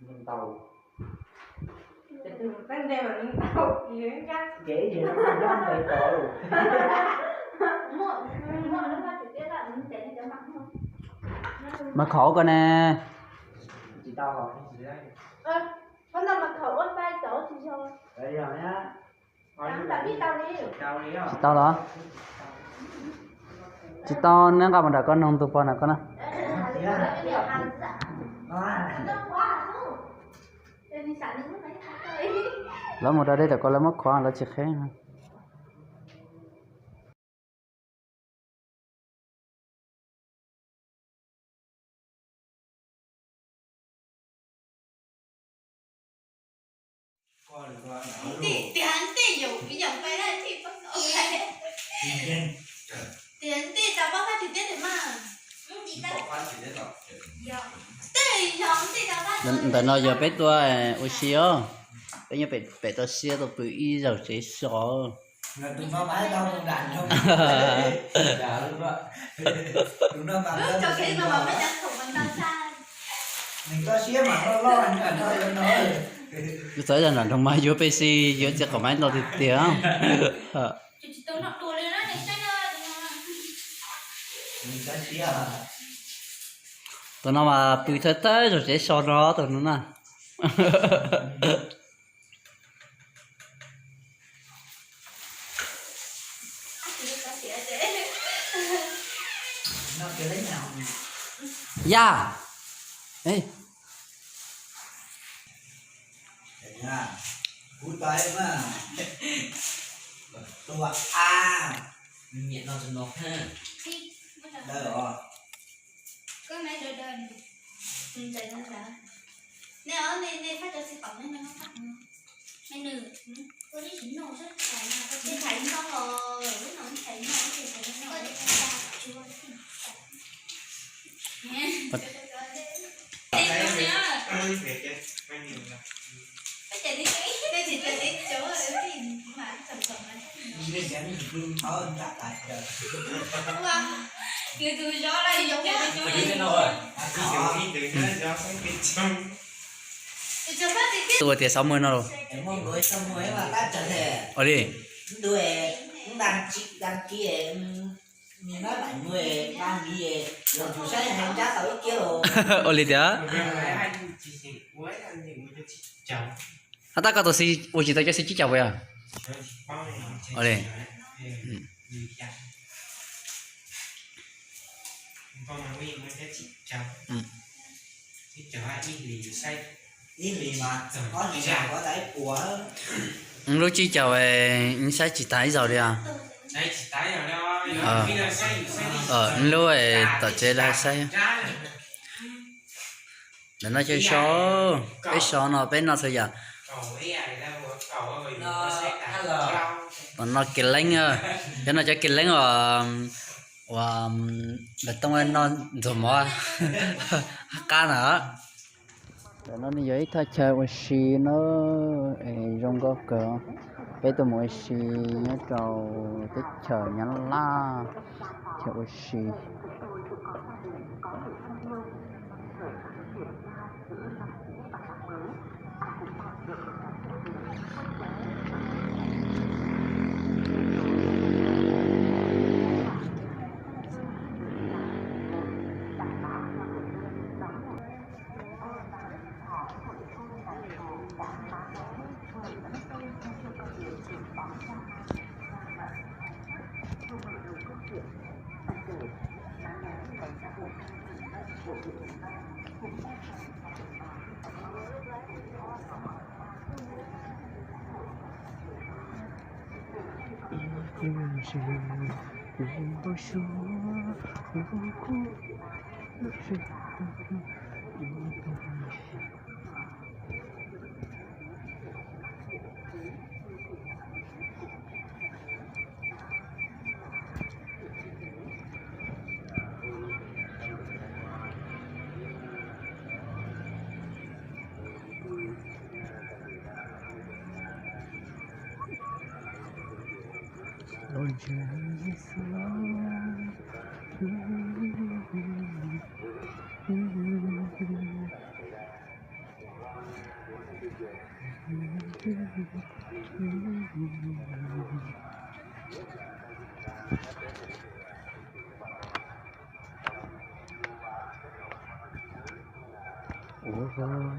Lên tàu. Tên đây mà lên tàu gì đến chắc. Kể gì nó không dám về tội. Mật khẩu coi nè. Chị tao hỏi chị đây. Hôm nào mật khẩu con tay chỗ chị rồi. Đây rồi nhá. Tao biết tao đi. Chị tao đó. Chị tao nếu gặp một con nông tụi con là con nào? Lỡ một đây là con lấy mất khóa là chị khé ha. tiền dùng cái dòng cái này thì không ok tiền tao bao phát tiền để mà Đừng nói giờ bé tôi ôi xíu, bây giờ bé tôi xíu tôi bị y rồi sẽ sợ. Là tụi nó bái đâu không đàn không. Dạ luôn đó. Tụi nó bằng cho khi mà phải tranh thủ mình đâu xa mình có xía mà nó lo anh cả thôi nó nói. Cứ tới là trong máy vô PC vô chắc có máy nó thì tiếng. chị tôi nọ tua lên đó để tranh Mình có xía à. Tụi nó mà bị thế tới rồi sẽ so nó tụi nó nè. Nó kêu lấy nào. Dạ. Ê. Nha. Cút tay mà. Tua a. Mình nhẹ nó cho nó ha. Đây rồi. cái máy đời đời chạy ra ra nè ở đây phát cho sản phẩm này nó phát này nửa có đi chính nổ rất phải là có thể thấy nó rồi lúc nào cũng thấy nó thì thấy nó rồi chưa chạy đi cái đây thì chạy đi chỗ ở thì mà sầm sầm này Đi đến cái mình thở anh đặt lại trời. người từ gió đây giống như chỗ này Tôi thì 60 nó rồi. Em mong người xong rồi mà ta trở thể. Ở đi. Đuôi cũng đang kia mình nói 70 30 rồi chủ xe hành giá tao ít kia rồi. Ở đi đó. Ta có tôi xí, tôi chỉ tới cho xí chỉ chào vậy à? Ở đây. Ý lì mà có gì nào có đấy của Lúc chỉ chào về anh sẽ chỉ tái rồi đi à? Lúc ấy tao chơi là sai. Để nó chơi số, cái số nó bên nó thôi à? Nó kỹ lánh à, cái nó chơi kỹ lánh và để tông anh nó rồi mà cá nữa. Để nó như vậy thay chơi một xí nó trong có cờ, bây giờ một xí nhớ trâu tích chờ nhắn la chơi một xí. Ôi trời ơi, ủa sao